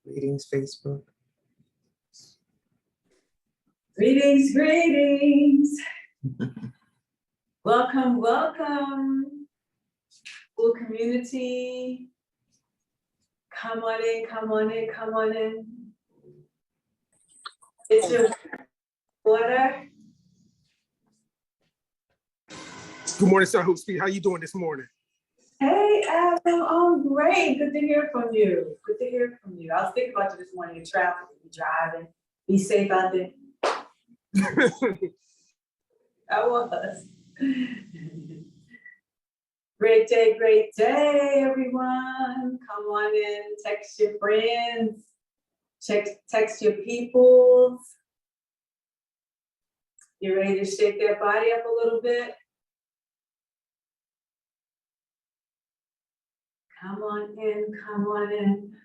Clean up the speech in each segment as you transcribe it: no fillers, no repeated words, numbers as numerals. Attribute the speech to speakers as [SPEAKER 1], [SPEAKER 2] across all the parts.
[SPEAKER 1] Greetings, Facebook.
[SPEAKER 2] Greetings, greetings. Welcome, welcome. Full community. Come on in, come on in, come on in. It's your water.
[SPEAKER 3] Good morning, Sahuspete. How you doing this morning?
[SPEAKER 2] Hey, Adam, I'm great. Good to hear from you. Good to hear from you. I was thinking about you this morning in traffic, you driving. Be safe out there. I was. Great day, everyone. Come on in, text your friends, text your peoples. You ready to shake their body up a little bit? Come on in, come on in.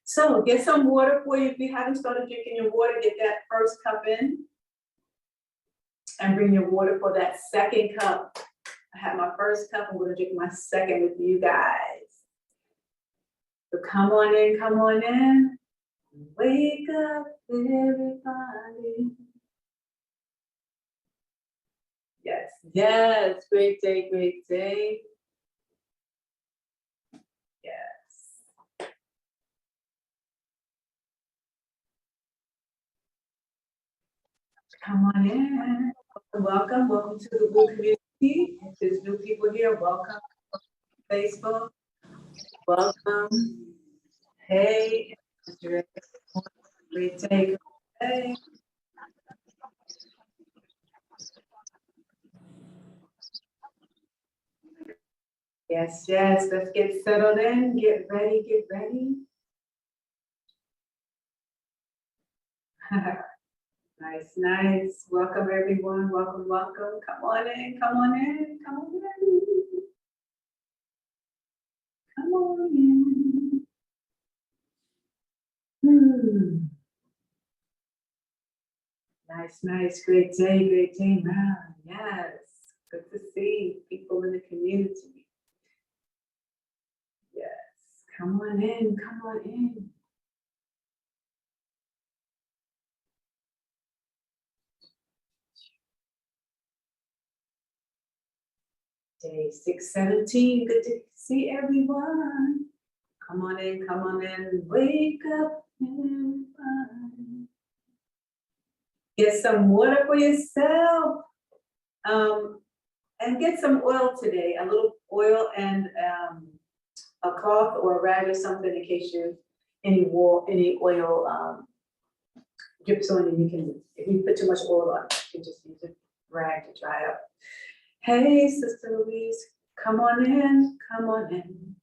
[SPEAKER 2] So get some water for you. If you haven't started drinking your water, get that first cup in and bring your water for that second cup. I had my first cup. I'm going to drink my second with you guys. So come on in, come on in. Wake up, everybody. Yes, yes, great day, great day. Yes. Come on in. Welcome, welcome to the Blue community. If there's new people here, welcome. Facebook, welcome. Hey, great day. Hey. Yes, yes, let's get settled in, get ready, get ready. Nice, nice. Welcome everyone, welcome, welcome. Come on in, come on in, come on in. Come on in. Nice, nice, great day, man. Yes, good to see people in the community. Yes, come on in, come on in. Day 617, good to see everyone. Come on in, wake up, everybody. Get some water for yourself. And get some oil today, a little oil and a cloth or a rag or something in case you any oil drips on you. You can, if you put too much oil on it, you can just use a rag to dry up. Hey, Sister Louise, come on in, come on in.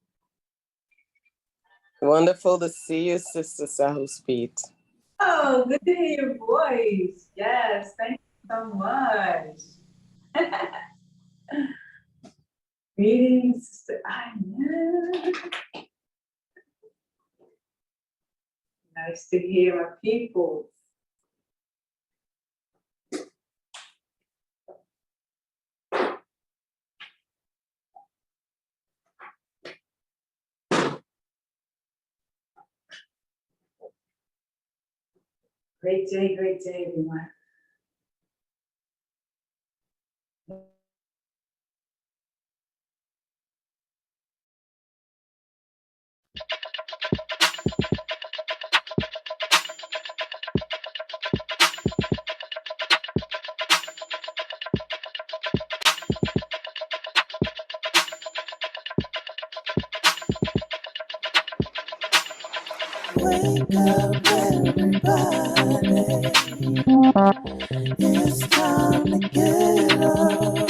[SPEAKER 1] Wonderful to see you, Sister Sahuspete.
[SPEAKER 2] Oh, good to hear your voice. Yes, thank you so much. Greetings, Sister Ina. Nice to hear our people. Great day, everyone.
[SPEAKER 4] Wake up, everybody. It's time to get up.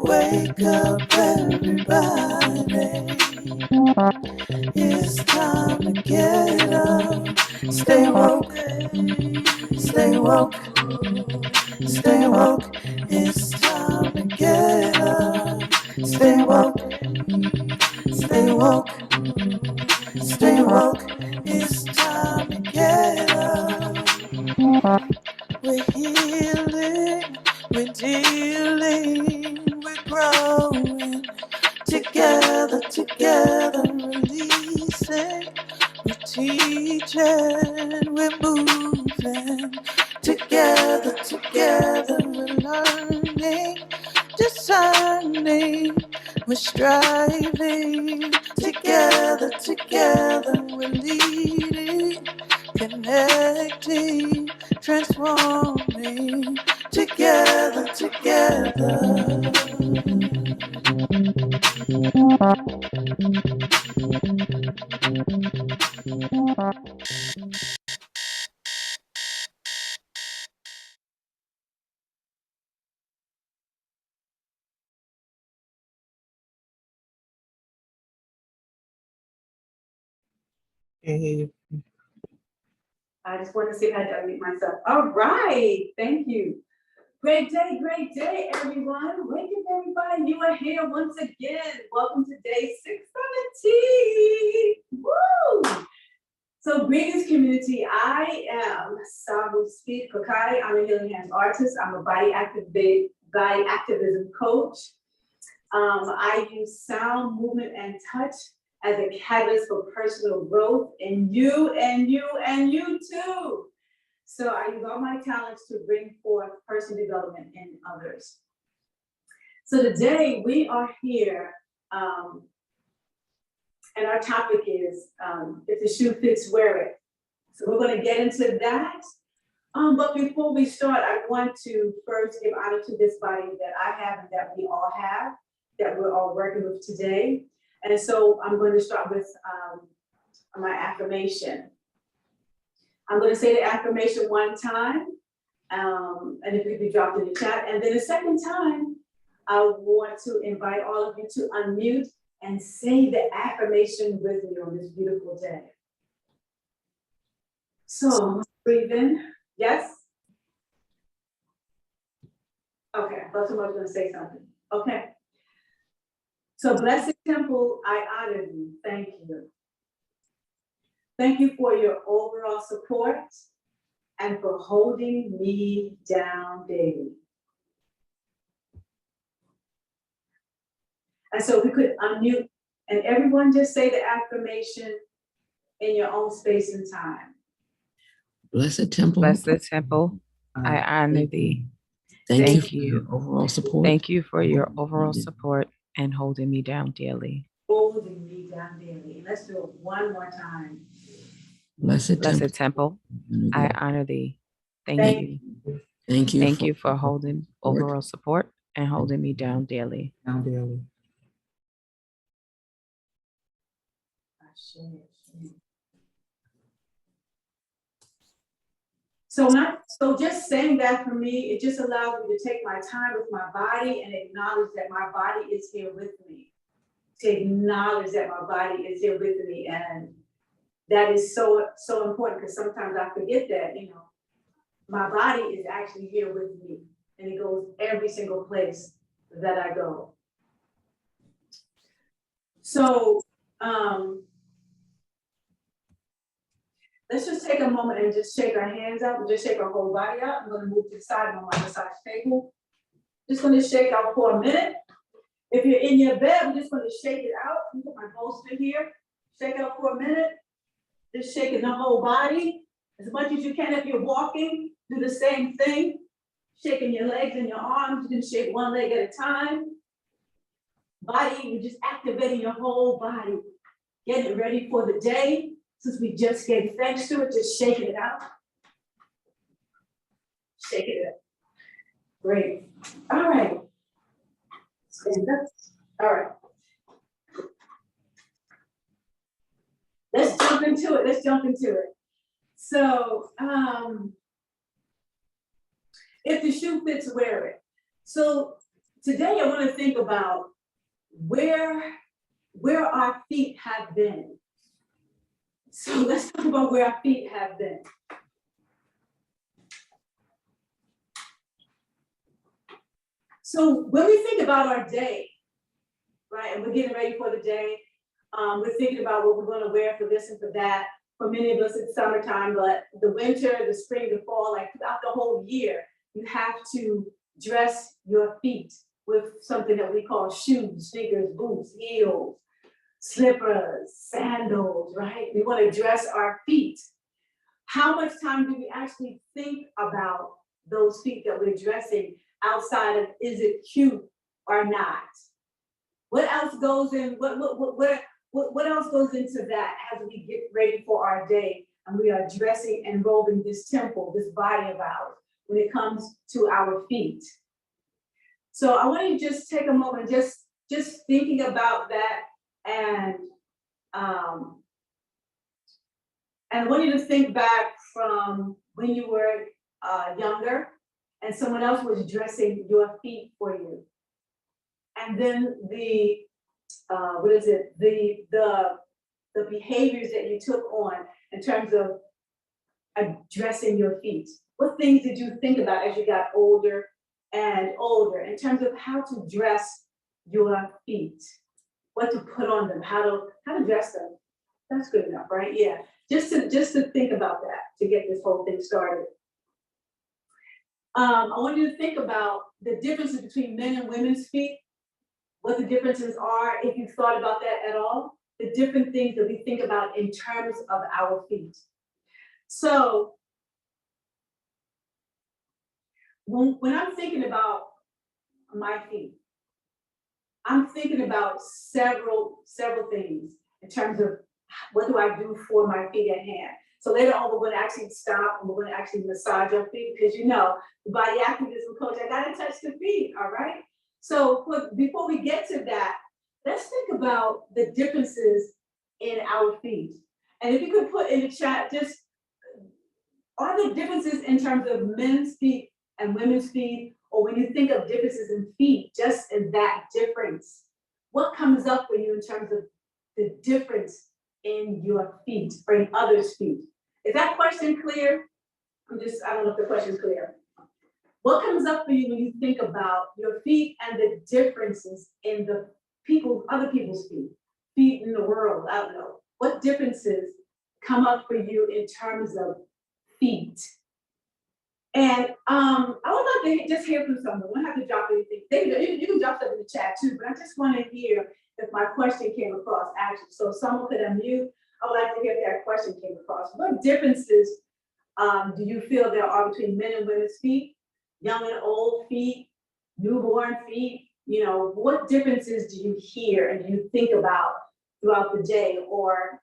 [SPEAKER 4] Wake up, everybody. It's time to get up. Stay woke, stay woke, stay woke. It's time to get up. Stay woke, stay woke, stay woke. It's time to get up. We're healing. growing. Together, together, releasing. We're teaching, we're moving. Together, together, we're learning, discerning, we're striving. Together, together, we're leading, connecting, transforming. Together, together.
[SPEAKER 1] Hey,
[SPEAKER 2] I just want to see if I had to unmute myself. All right, thank you. Great day, everyone. Wake up, everybody. You are here once again. Welcome to day 617. Woo! So greetings, community. I am Sahuspete Kokayi. I'm a healing hands artist. I'm a body activism coach. I use sound, movement, and touch as a catalyst for personal growth in you and you and you too. So I use all my talents to bring forth personal development in others. So today we are here, and our topic is, if the shoe fits, wear it. So we're going to get into that. But before we start, I want to first give honor to this body that I have and that we all have, that we're all working with today. And so I'm going to start with my affirmation. I'm going to say the affirmation one time, and if it be dropped in the chat. And then the second time, I want to invite all of you to unmute and say the affirmation with me on this beautiful day. So breathe in. Yes? Okay, I thought someone was going to say something. Okay. So Blessed Temple, I honor you. Thank you. Thank you for your overall support and for holding me down daily. And so we could unmute and everyone just say the affirmation in your own space and time.
[SPEAKER 5] Blessed Temple,
[SPEAKER 6] I honor thee.
[SPEAKER 5] thank you for your overall support.
[SPEAKER 6] Thank you for your overall support and holding me down daily.
[SPEAKER 2] Holding me down daily. And let's do it one more time.
[SPEAKER 5] Blessed
[SPEAKER 6] Temple, I honor thee. Thank you.
[SPEAKER 5] Thank you.
[SPEAKER 6] Thank you for holding overall support and holding me down daily.
[SPEAKER 2] So just saying that for me, it just allows me to take my time with my body and acknowledge that my body is here with me. To acknowledge that my body is here with me. And that is so important because sometimes I forget that, my body is actually here with me and it goes every single place that I go. So, let's just take a moment and just shake our hands out and just shake our whole body out. I'm going to move to the side. I'm on my massage table. Just going to shake out for a minute. If you're in your bed, we're just going to shake it out. Let me put my bolster here. Shake out for a minute. Just shaking the whole body as much as you can. If you're walking, do the same thing. Shaking your legs and your arms. You can shake one leg at a time. Body, you're just activating your whole body. Getting ready for the day. Since we just gave thanks to it, just shaking it out. Shake it up. Great. All right. Stand up. All right. Let's jump into it. So, if the shoe fits, wear it. So today I want to think about where our feet have been. So let's talk about where our feet have been. So when we think about our day, right, and we're getting ready for the day, we're thinking about what we're going to wear for this and for that. For many of us, it's summertime, but the winter, the spring, the fall, like throughout the whole year, you have to dress your feet with something that we call shoes, sneakers, boots, heels, slippers, sandals, right? We want to dress our feet. How much time do we actually think about those feet that we're dressing outside of is it cute or not? What else goes in? What else goes into that as we get ready for our day and we are dressing and robing this temple, this body of ours, when it comes to our feet? So I want you to just take a moment, just thinking about that, and I want you to think back from when you were younger and someone else was dressing your feet for you. And then the behaviors that you took on in terms of addressing your feet. What things did you think about as you got older and older in terms of how to dress your feet? What to put on them, how to dress them. That's good enough, right? Yeah. Just to think about that, to get this whole thing started. I want you to think about the differences between men and women's feet, what the differences are, if you've thought about that at all, the different things that we think about in terms of our feet. So when I'm thinking about my feet, I'm thinking about several things in terms of what do I do for my feet at hand. So later on, we're going to actually stop and we're going to actually massage your feet because you know, the body activism coach, I got to touch the feet, all right? So before we get to that, let's think about the differences in our feet. And if you could put in the chat, just are there differences in terms of men's feet and women's feet, or when you think of differences in feet, just in that difference, what comes up for you in terms of the difference in your feet or in others' feet? Is that question clear? I don't know if the question is clear. What comes up for you when you think about your feet and the differences in other people's feet in the world? I don't know. What differences come up for you in terms of feet? And I would like to just hear from someone. We don't have to drop anything. You can drop stuff in the chat too, but I just want to hear if my question came across actually. So if someone could unmute, I would like to hear if that question came across. What differences do you feel there are between men and women's feet, young and old feet, newborn feet? You know, what differences do you hear and do you think about throughout the day or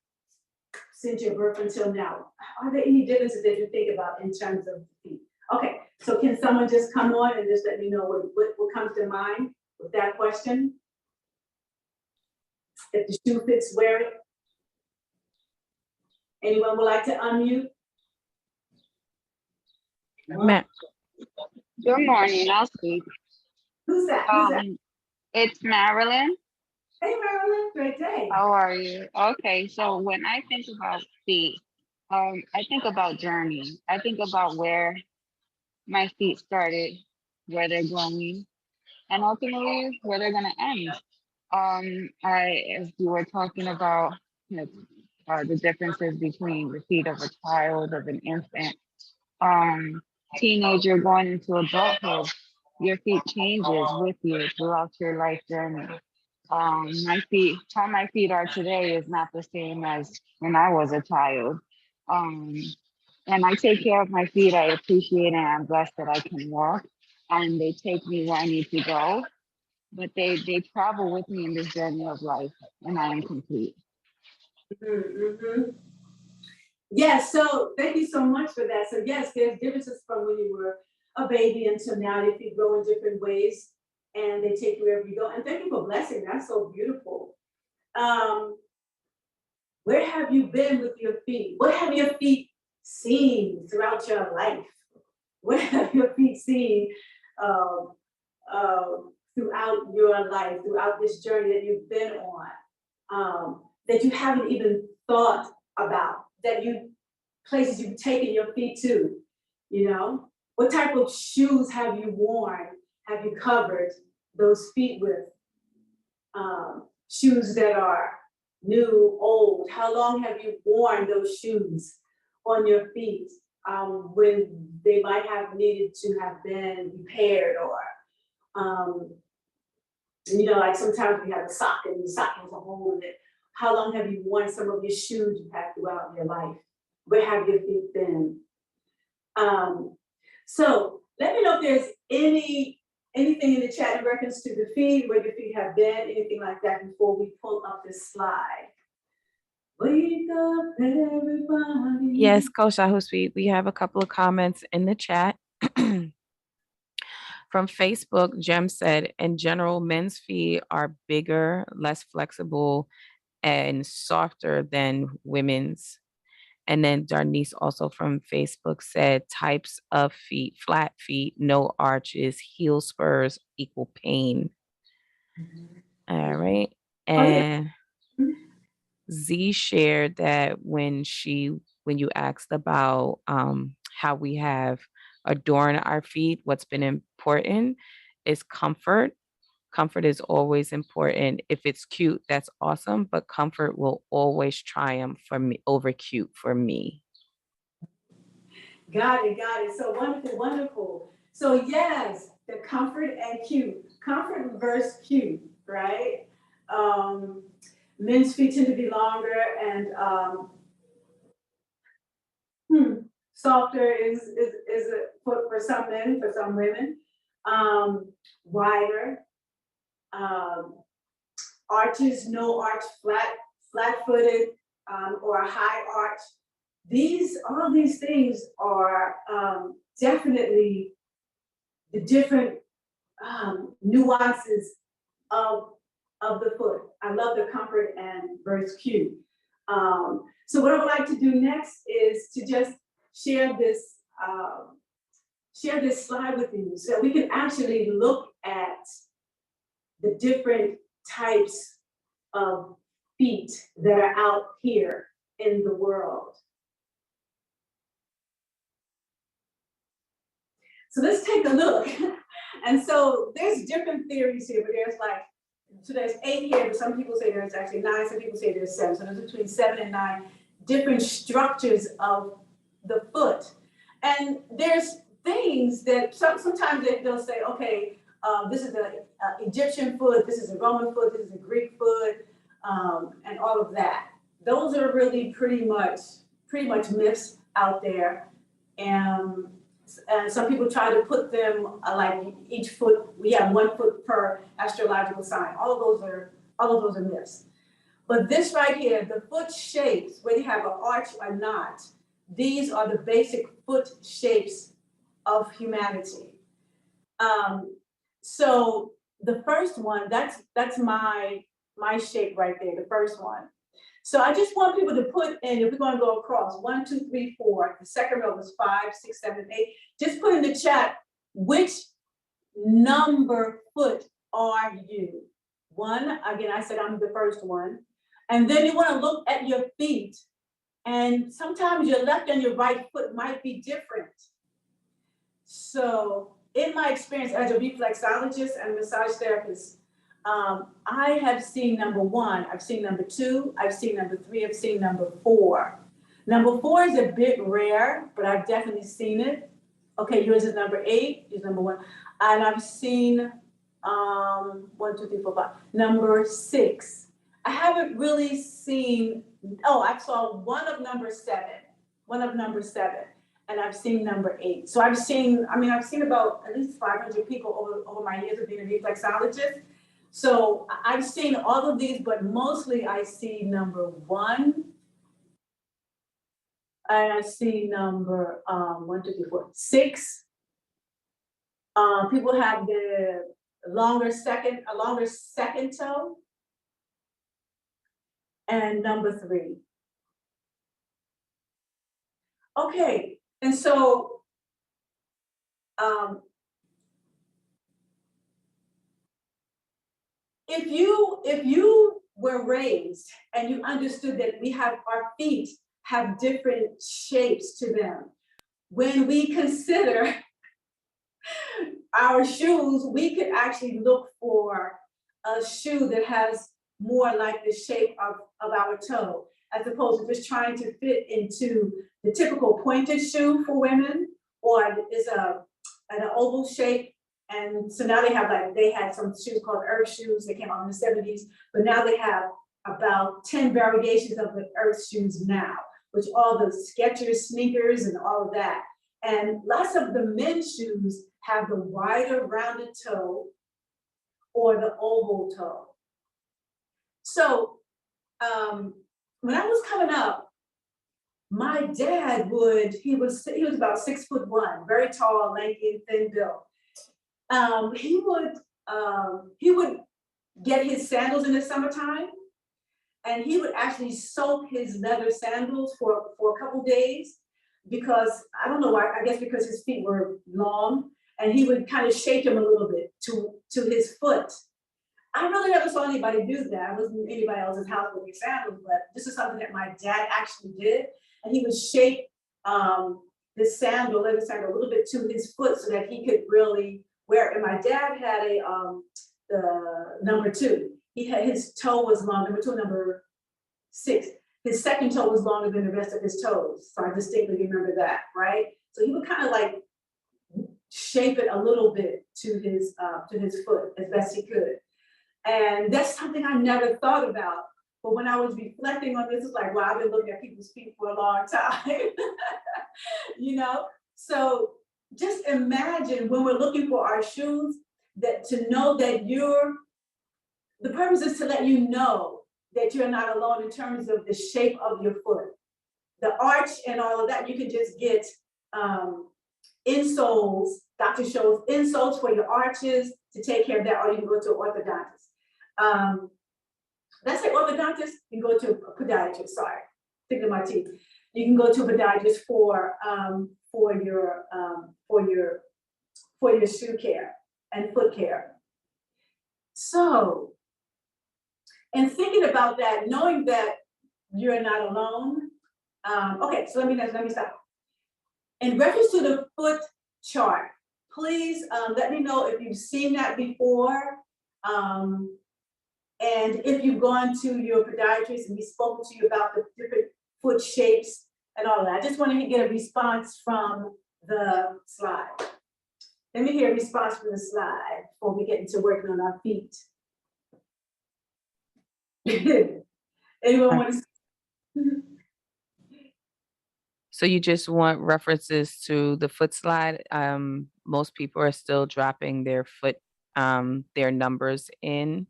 [SPEAKER 2] since your birth until now? Are there any differences that you think about in terms of feet? Okay, so can someone just come on and just let me know what comes to mind with that question? If the shoe fits, wear it. Anyone would like to unmute?
[SPEAKER 6] Matt.
[SPEAKER 7] Good morning, I'll speak.
[SPEAKER 2] Who's that?
[SPEAKER 7] It's Marilyn.
[SPEAKER 2] Hey Marilyn, great day.
[SPEAKER 7] How are you? Okay, so when I think about feet, I think about journey. I think about where my feet started, where they're going, and ultimately where they're gonna end. As you were talking about, the differences between the feet of a child, of an infant, teenager going into adulthood, your feet changes with you throughout your life journey. How my feet are today is not the same as when I was a child. And I take care of my feet. I appreciate and I'm blessed that I can walk and they take me where I need to go. But they travel with me in this journey of life and I am complete.
[SPEAKER 2] Mm-hmm. Yes, so thank you so much for that. So yes, there's differences from when you were a baby until now. Your feet grow in different ways and they take you wherever you go. And thank you for blessing. That's so beautiful. Where have you been with your feet? What have your feet seen throughout your life? What have your feet seen throughout your life, throughout this journey that you've been on, that you haven't even thought about, places you've taken your feet to, you know? What type of shoes have you worn, have you covered those feet with? Shoes that are new, old. How long have you worn those shoes on your feet when they might have needed to have been repaired or You know, like sometimes we have a sock and the sock has a hole in it. How long have you worn some of your shoes you've had throughout your life? Where have your feet been? So let me know if there's anything in the chat in reference to the feet, where your feet have been, anything like that before we pull up this slide. Wake up, everybody.
[SPEAKER 6] Yes, Coach Sahuspete, we have a couple of comments in the chat. From Facebook, Jem said, in general, men's feet are bigger, less flexible, and softer than women's. And then Darnice also from Facebook said, types of feet, flat feet, no arches, heel spurs equal pain. All right. And Z shared that when you asked about how we have adorned our feet, what's been important is comfort. Comfort is always important. If it's cute, that's awesome, but comfort will always triumph for me over cute for me.
[SPEAKER 2] Got it. So wonderful. So yes, the comfort and cute. Comfort versus cute, right? Men's feet tend to be longer and softer is a for some men, for some women. Wider. Arches, no arch, flat-footed, or a high arch. All these things are definitely the different nuances of the foot. I love the comfort and versus cute. So what I would like to do next is to just share this slide with you so we can actually look at the different types of feet that are out here in the world. So let's take a look. And so there's different theories here, but there's 8 here, but some people say there's actually 9, some people say there's 7. So there's between 7 and 9 different structures of the foot. And there's things that sometimes they'll say, okay, this is an Egyptian foot, this is a Roman foot, this is a Greek foot, and all of that. Those are really pretty much myths out there. And some people try to put them like each foot, we have 1 foot per astrological sign. All of those are myths. But this right here, the foot shapes, whether you have an arch or not, these are the basic foot shapes of humanity. So the first one, that's my shape right there, the first one. So I just want people to put in, if we're going to go across 1, 2, 3, 4, the second row was 5, 6, 7, 8. Just put in the chat, which number foot are you? 1, again, I said I'm the first one. And then you want to look at your feet. And sometimes your left and your right foot might be different. So in my experience as a reflexologist and massage therapist, I have seen number 1, I've seen number 2, I've seen number 3, I've seen number 4. Number 4 is a bit rare, but I've definitely seen it. Okay, yours is number 8, yours is number 1. And I've seen 1, 2, 3, 4, 5. Number 6. I haven't really seen, I saw one of number 7. And I've seen number 8. So I've seen about at least 500 people over my years of being a reflexologist. So I've seen all of these, but mostly I see number 1. And I see number 1, 2, 3, 4, 6. People have a longer second toe. And number 3. Okay, and so if you were raised and you understood that our feet have different shapes to them, when we consider our shoes, we could actually look for a shoe that has more like the shape of our toe, as opposed to just trying to fit into the typical pointed shoe for women, or is an oval shape And so now they had some shoes called Earth shoes that came out in the 70s, but now they have about 10 variations of the Earth shoes now, which all the Skechers sneakers and all of that. And lots of the men's shoes have the wider rounded toe or the oval toe. So when I was coming up, my dad he was about 6'1", very tall, lanky, and thin built. He would get his sandals in the summertime, and he would actually soak his leather sandals for a couple days, because I don't know why, I guess because his feet were long, and he would kind of shake them a little bit to his foot. I really never saw anybody do that. I wasn't in anybody else's house with their sandals, but this is something that my dad actually did. And he would shake the leather sandal a little bit to his foot so that he could really wear it. And my dad had the number 2. His toe was long, number 2, number 6. His second toe was longer than the rest of his toes. So I distinctly remember that, right? So he would kind of like shape it a little bit to his foot as best he could. And that's something I never thought about. But when I was reflecting on this, it's like, wow, I've been looking at people's feet for a long time. You know? So just imagine when we're looking for our shoes, that to know that the purpose is to let you know that you're not alone in terms of the shape of your foot. The arch and all of that, you can just get insoles. Dr. shows insoles for your arches to take care of that, or you can go to an orthodontist. Let's say orthodontist, you can go to a podiatrist, sorry, thinking of my teeth. You can go to a podiatrist for your shoe care and foot care. So, and thinking about that, knowing that you're not alone. Okay, so let me stop. In reference to the foot chart, please let me know if you've seen that before. And if you've gone to your podiatrist and he's spoken to you about the different foot shapes and all of that. I just wanted to get a response from the slide. Let me hear a response from the slide before we get into working on our feet. Anyone want to?
[SPEAKER 6] So you just want references to the foot slide. Most people are still dropping their foot, their numbers in.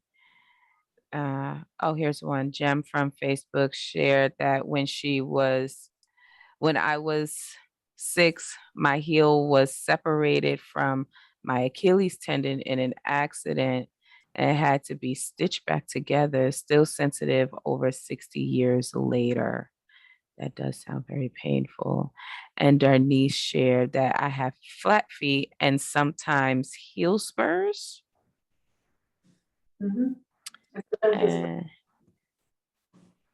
[SPEAKER 6] Oh, here's one. Jem from Facebook shared that when I was 6, my heel was separated from my Achilles tendon in an accident and it had to be stitched back together, still sensitive over 60 years later. That does sound very painful. And Darnice shared that I have flat feet and sometimes heel spurs.
[SPEAKER 2] Mm-hmm.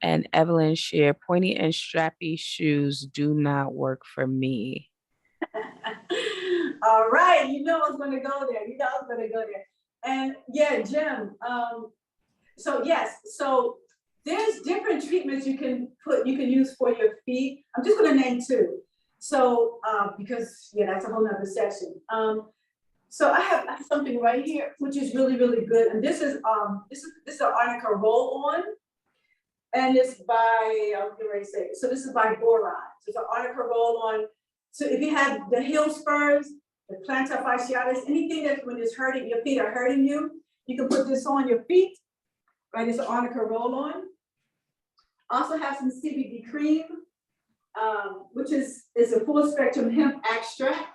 [SPEAKER 6] And Evelyn shared, pointy and strappy shoes do not work for me.
[SPEAKER 2] All right, you know I was going to go there. And yeah, Jim. So yes, so there's different treatments you can use for your feet. I'm just going to name 2. So because that's a whole nother session. So I have something right here, which is really, really good. And this is an arnica roll-on. And it's by, I was getting ready to say, so this is by Boron. So it's an arnica roll-on. So if you have the heel spurs, the plantar fasciitis, anything that when it's hurting, your feet are hurting you, you can put this on your feet, right? It's an arnica roll-on. Also have some CBD cream, which is a full spectrum hemp extract.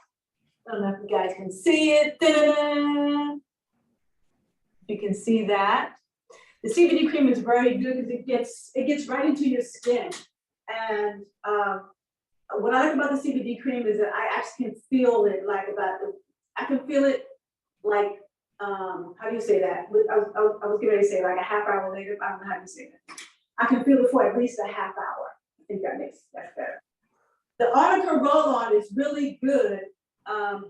[SPEAKER 2] I don't know if you guys can see it. Da-da-da. You can see that. The CBD cream is very good because it gets right into your skin. And what I like about the CBD cream is that I actually can feel it how do you say that? I was getting ready to say like a half hour later, I don't know how to say that. I can feel it for at least a half hour. I think that's better. The arnica roll-on is really good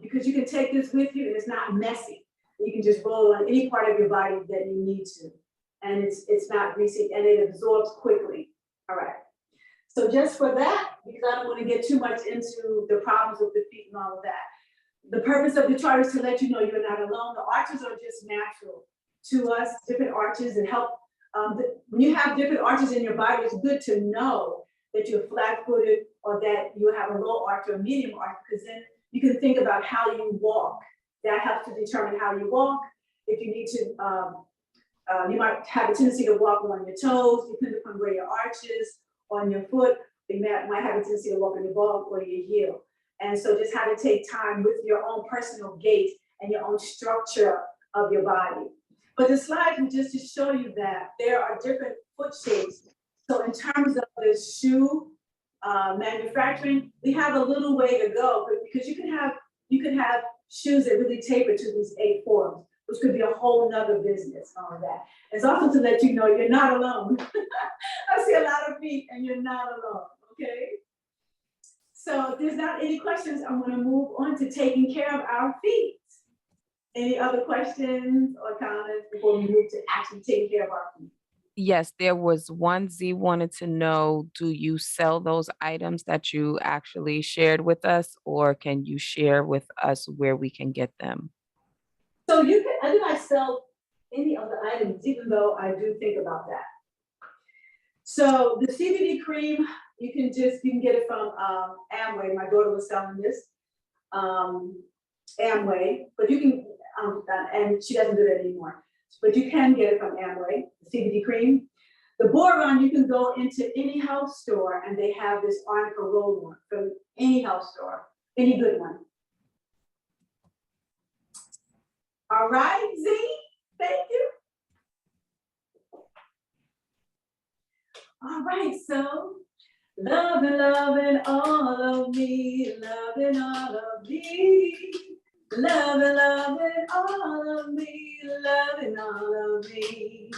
[SPEAKER 2] because you can take this with you and it's not messy. You can just roll on any part of your body that you need to. And it's not greasy and it absorbs quickly. All right. So just for that, because I don't want to get too much into the problems with the feet and all of that. The purpose of the chart is to let you know you're not alone. The arches are just natural to us, different arches that help. When you have different arches in your body, it's good to know that you're flat-footed or that you have a low arch or a medium arch, because then you can think about how you walk. That helps to determine how you walk. If you need to, you might have a tendency to walk on your toes, depending upon where your arch is, on your foot. You might have a tendency to walk on your ball or your heel. And so just how to take time with your own personal gait and your own structure of your body. But the slides were just to show you that there are different foot shapes. So in terms of the shoe manufacturing, we have a little way to go, because you can have shoes that really taper to these 8 forms, which could be a whole nother business on that. It's also to let you know you're not alone. I see a lot of feet and you're not alone, okay? So if there's not any questions, I'm gonna move on to taking care of our feet. Any other questions or comments before we move to actually taking care of our feet?
[SPEAKER 6] Yes, there was one. Z wanted to know, do you sell those items that you actually shared with us, or can you share with us where we can get them?
[SPEAKER 2] So I do not sell any of the items, even though I do think about that. So the CBD cream, you can get it from Amway. My daughter was selling this, Amway, but you can, and she doesn't do that anymore. But you can get it from Amway, the CBD cream. The boron, you can go into any health store and they have this arnica roll-on from any health store, any good one. All right, Z, thank you. All right, so loving all of me, loving all of me. Loving all of me, loving all of me.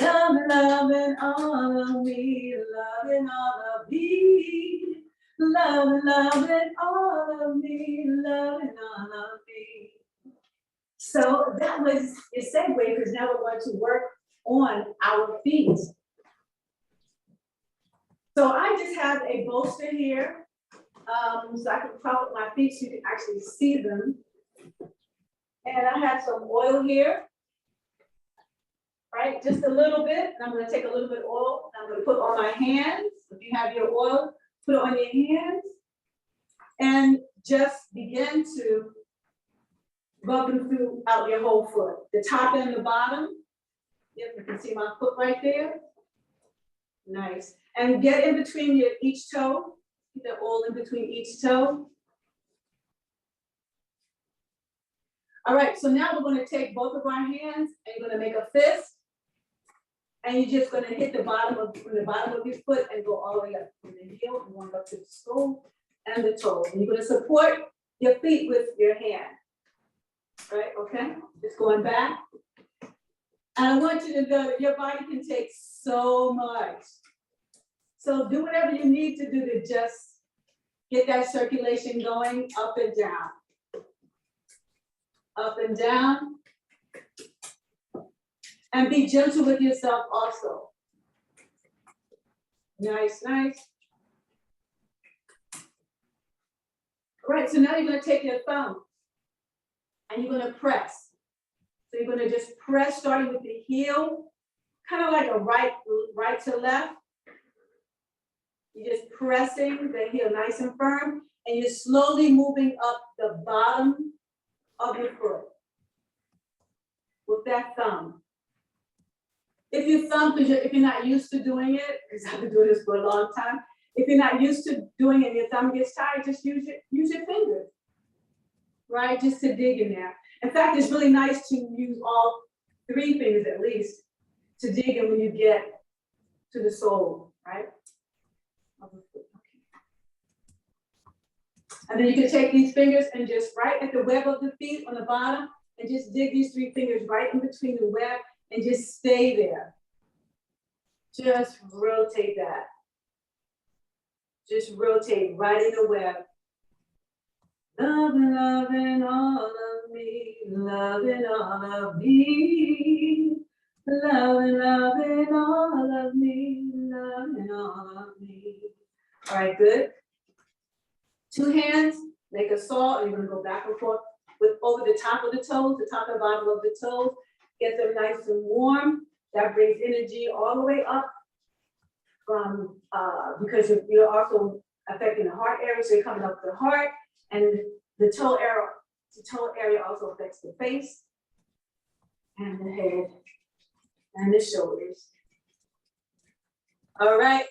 [SPEAKER 2] Loving all of me, loving all of me. Loving all of me, loving all of me. So that was your segue, because now we're going to work on our feet. So I just have a bolster here, so I can prop up my feet so you can actually see them. And I have some oil here, right? Just a little bit. And I'm going to take a little bit of oil. I'm going to put on my hands. If you have your oil, put it on your hands. And just begin to rub them throughout your whole foot. The top and the bottom. Yep, you can see my foot right there. Nice. And get in between each toe. Get the oil in between each toe. All right, so now we're going to take both of our hands and you're going to make a fist. And you're just going to hit the bottom of your foot and go all the way up from the heel and going up to the sole and the toe. And you're going to support your feet with your hand. Right, okay? Just going back. And I want you to know that your body can take so much. So do whatever you need to do to just get that circulation going up and down. Up and down. And be gentle with yourself also. Nice, nice. All right, so now you're going to take your thumb and you're going to press. So you're going to just press starting with the heel, kind of like a right to left. You're just pressing the heel nice and firm, and you're slowly moving up the bottom of your foot with that thumb. If you thumb, if you're not used to doing it, because I've been doing this for a long time, if you're not used to doing it and your thumb gets tired, just use your fingers, right? Just to dig in there. In fact, it's really nice to use all 3 fingers at least to dig in when you get to the sole, right? And then you can take these fingers and just right at the web of the feet on the bottom and just dig these 3 fingers right in between the web and just stay there. Just rotate that. Just rotate right in the web. Loving all of me, loving all of me. Loving all of me, loving all of me. All right, good. 2 hands make a saw, and you're gonna go back and forth with over the top of the toes, the top and bottom of the toes, get them nice and warm. That brings energy all the way up from, because you're also affecting the heart area, so you're coming up the heart, and the toe area also affects the face and the head and the shoulders. All right,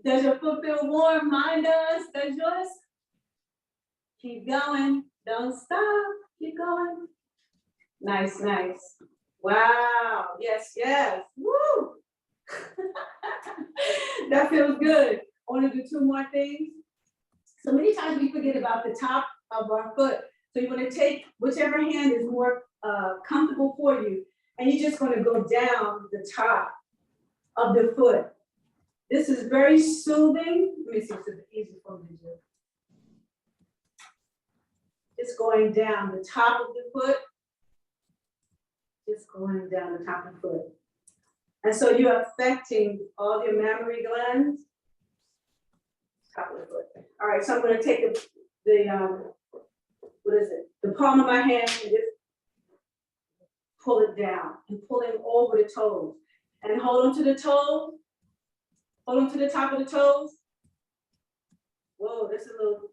[SPEAKER 2] does your foot feel warm? Mine does. Does yours? Keep going. Don't stop. Keep going. Nice, nice. Wow. Yes, yes. Woo. That feels good. I want to do 2 more things. So many times we forget about the top of our foot. So you're going to take whichever hand is more comfortable for you, and you're just going to go down the top of the foot. This is very soothing. Let me see if it's easy for me to do. Just going down the top of the foot. Just going down the top of the foot. And so you're affecting all your mammary glands. Top of the foot. All right, so I'm going to take the palm of my hand and just pull it down and pulling over the toes. And hold on to the toes. Hold on to the top of the toes. Whoa, this is a little,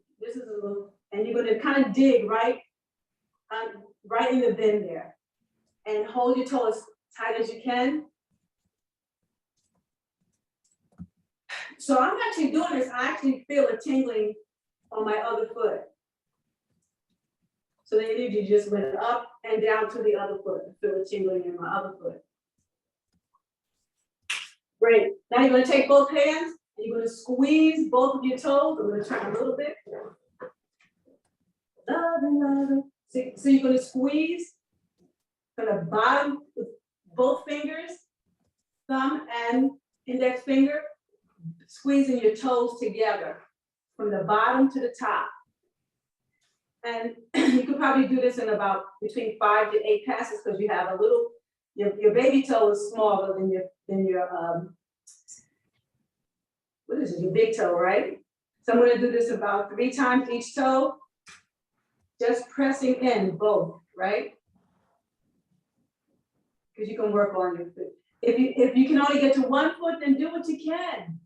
[SPEAKER 2] and you're going to kind of dig right in the bend there. And hold your toe as tight as you can. So I'm actually doing this. I actually feel a tingling on my other foot. So then you just went up and down to the other foot. Feel a tingling in my other foot. Great. Now you're going to take both hands and you're going to squeeze both of your toes. I'm going to turn a little bit. So you're going to squeeze from the bottom with both fingers, thumb and index finger, squeezing your toes together from the bottom to the top. And you could probably do this in about between 5 to 8 passes because you have a little, your baby toe is smaller than your what is it, your big toe, right? So I'm gonna do this about 3 times each toe, just pressing in both, right? Because you can work on your foot. If you can only get to 1 foot, then do what you can.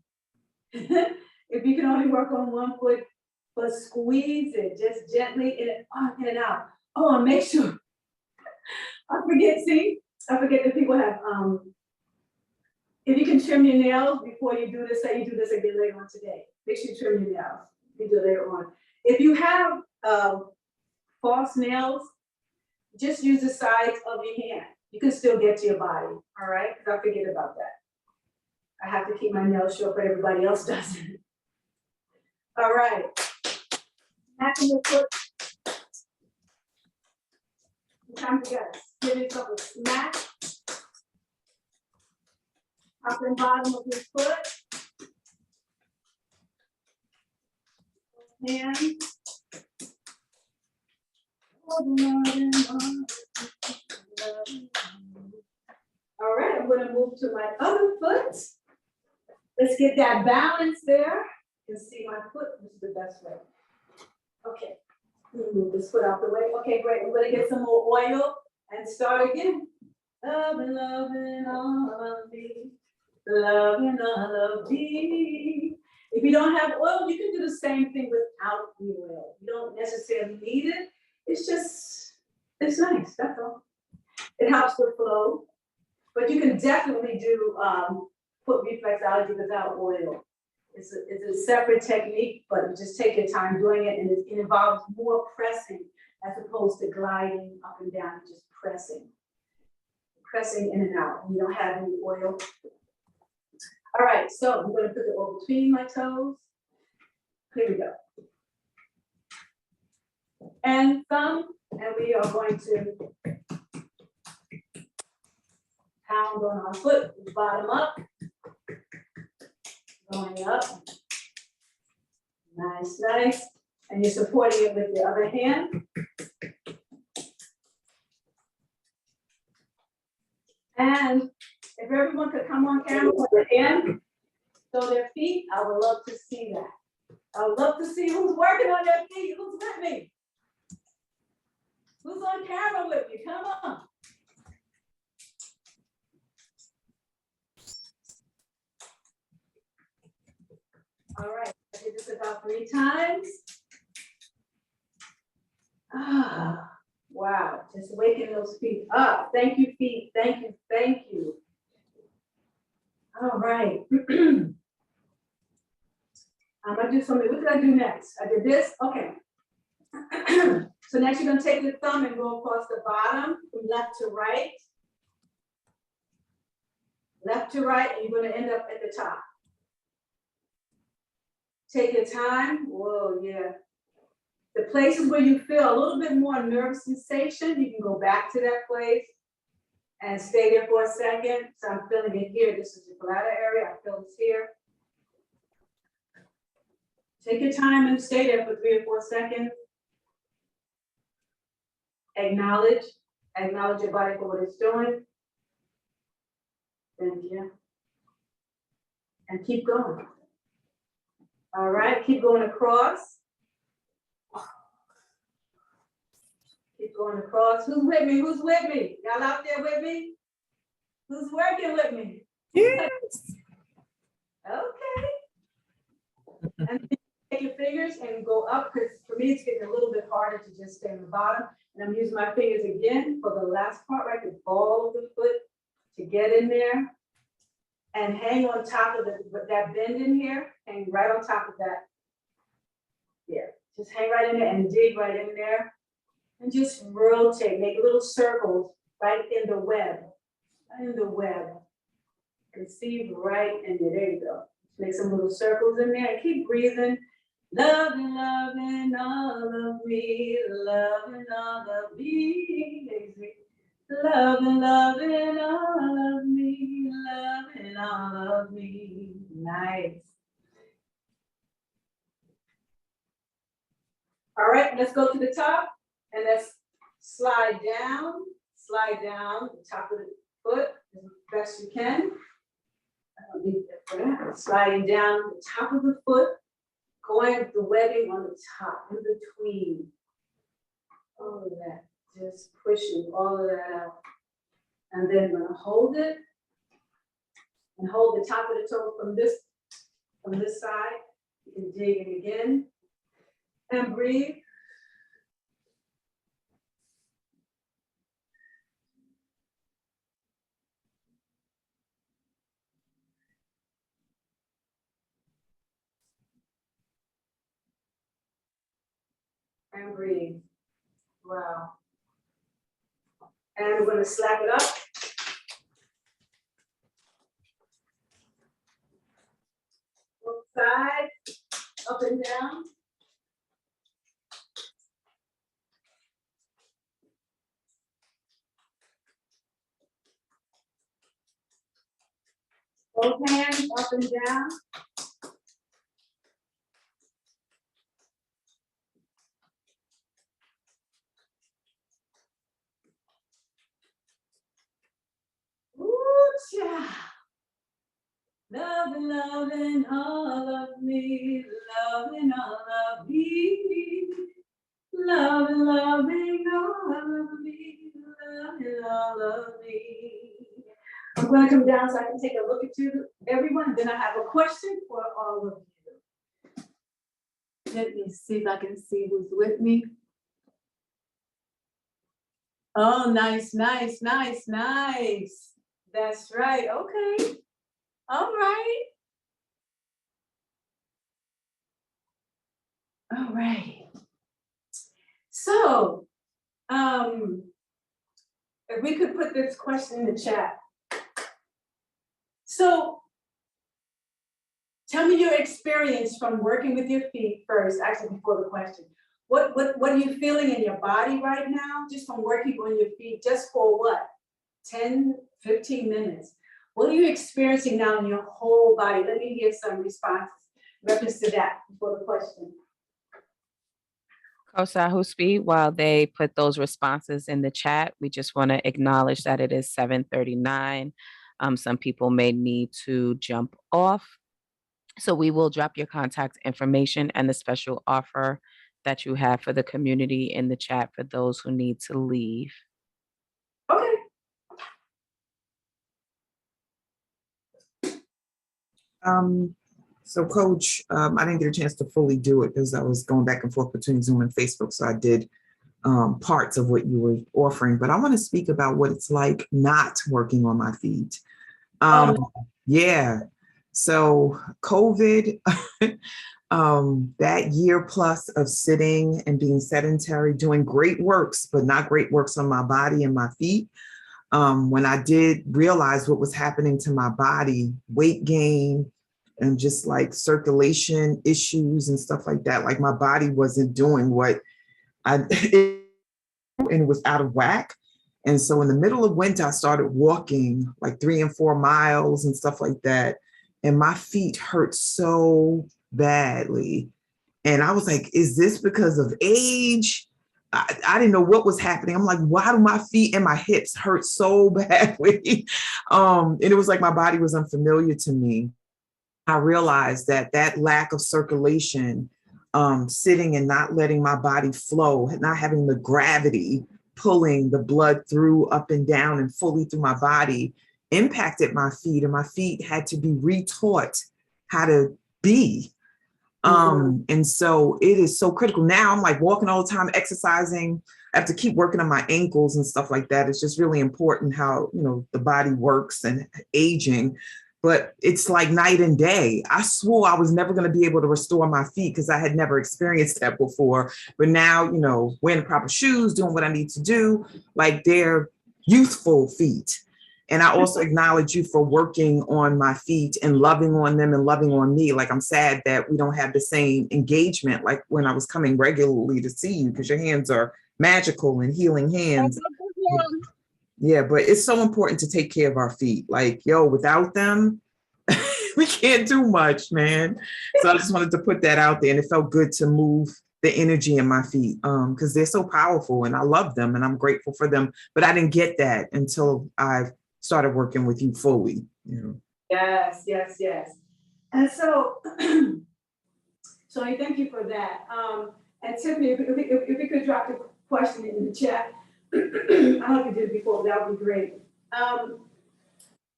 [SPEAKER 2] If you can only work on 1 foot, but squeeze it just gently in and out. Oh, and make sure. I forget that people have, if you can trim your nails before you do this, say you do this again later on today. Make sure you trim your nails. You do it later on. If you have false nails, just use the sides of your hand. You can still get to your body, all right? Because I forget about that. I have to keep my nails short, but everybody else doesn't. All right. Smacking your foot. Sometimes you gotta give yourself a smack. Top and bottom of your foot. Hand. All right, I'm gonna move to my other foot. Let's get that balance there. You can see my foot, this is the best way. Okay, move this foot out the way. Okay, great, we're gonna get some more oil and start again. Loving, loving all of me. Loving all of me. If you don't have oil, you can do the same thing without the oil. You don't necessarily need it. It's just, it's nice, that's all. It helps with flow. But you can definitely do foot reflexology without oil. It's a separate technique, but you just take your time doing it, and it involves more pressing as opposed to gliding up and down, just pressing. Pressing in and out. You don't have any oil. All right, so I'm going to put it over between my toes. Here we go. And thumb, and we are going to pound on our foot, bottom up, going up. Nice, nice. And you're supporting it with the other hand. And if everyone could come on camera with their hand, show their feet, I would love to see that. I'd love to see who's working on their feet. Who's with me? Who's on camera with me? Come on. All right, I did this about 3 times. Ah, wow, just waking those feet up. Thank you, feet. Thank you, thank you. All right. I'm gonna do something. What did I do next? I did this. Okay. So next you're gonna take your thumb and go across the bottom from left to right. Left to right, and you're gonna end up at the top. Take your time. Whoa, yeah. The places where you feel a little bit more nerve sensation, you can go back to that place and stay there for a second. So I'm feeling it here. This is the bladder area. I feel this here. Take your time and stay there for 3 or 4 seconds. Acknowledge your body for what it's doing. Thank you. And keep going. All right, keep going across. Keep going across. Who's with me? Who's with me? Y'all out there with me? Who's working with me?
[SPEAKER 1] Yes.
[SPEAKER 2] Okay. And take your fingers and go up, because for me it's getting a little bit harder to just stay on the bottom. And I'm using my fingers again for the last part, right? The ball of the foot to get in there and hang on top of that bend in here. Hang right on top of that. Yeah, just hang right in there and dig right in there. And just rotate, make little circles right in the web. Right in the web. Conceive right in there. There you go. Make some little circles in there and keep breathing. Loving, loving all of me, loving all of me. Loving, loving all of me, loving all of me. Nice. All right, let's go to the top and let's slide down the top of the foot as best you can. Sliding down the top of the foot, going with the webbing on the top, in between. All of that, just pushing all of that out. And then we're gonna hold it and hold the top of the toe from this side. You can dig in again and breathe. And breathe. Wow. And we're going to slap it up. Both sides, up and down. Both hands up and down. Ooh-cha. Loving, loving all of me, loving all of me. Loving, loving all of me, loving all of me. I'm going to come down so I can take a look at you, everyone. Then I have a question for all of you. Let me see if I can see who's with me. Oh, nice, nice, nice, nice. That's right. Okay. All right. All right. So, if we could put this question in the chat. So, tell me your experience from working with your feet first, actually before the question. What are you feeling in your body right now, just from working on your feet, just for what? 10, 15 minutes. What are you experiencing now in your whole body? Let me hear some responses, reference to that before the question.
[SPEAKER 6] Sahuspete, while they put those responses in the chat, we just want to acknowledge that it is 7:39. Some people may need to jump off. So we will drop your contact information and the special offer that you have for the community in the chat for those who need to leave.
[SPEAKER 2] Okay.
[SPEAKER 1] So Coach, I didn't get a chance to fully do it because I was going back and forth between Zoom and Facebook. So I did parts of what you were offering, but I want to speak about what it's like not working on my feet. Yeah. So COVID, that year plus of sitting and being sedentary, doing great works, but not great works on my body and my feet. When I did realize what was happening to my body, weight gain, and just like circulation issues and stuff like that, like my body wasn't doing what I, and it was out of whack. And so in the middle of winter, I started walking like 3 and 4 miles and stuff like that. And my feet hurt so badly. And I was like, is this because of age? I didn't know what was happening. I'm like, why do my feet and my hips hurt so badly? And it was like my body was unfamiliar to me. I realized that that lack of circulation, sitting and not letting my body flow, not having the gravity pulling the blood through up and down and fully through my body impacted my feet, and my feet had to be retaught how to be. And so it is so critical. Now I'm like walking all the time, exercising. I have to keep working on my ankles and stuff like that. It's just really important how, you know, the body works and aging. But it's like night and day. I swore I was never going to be able to restore my feet because I had never experienced that before. But now, you know, wearing the proper shoes, doing what I need to do, like they're youthful feet. And I also acknowledge you for working on my feet and loving on them and loving on me. Like, I'm sad that we don't have the same engagement like when I was coming regularly to see you, because your hands are magical and healing hands. Yeah, but it's so important to take care of our feet. Like, yo, without them, we can't do much, man. So I just wanted to put that out there, and it felt good to move the energy in my feet because they're so powerful and I love them and I'm grateful for them. But I didn't get that until I started working with you fully. You know?
[SPEAKER 2] Yes, yes, yes. And so, Shani, thank you for that. And Tiffany, if you could drop the question in the chat, I don't know if you did it before, that would be great.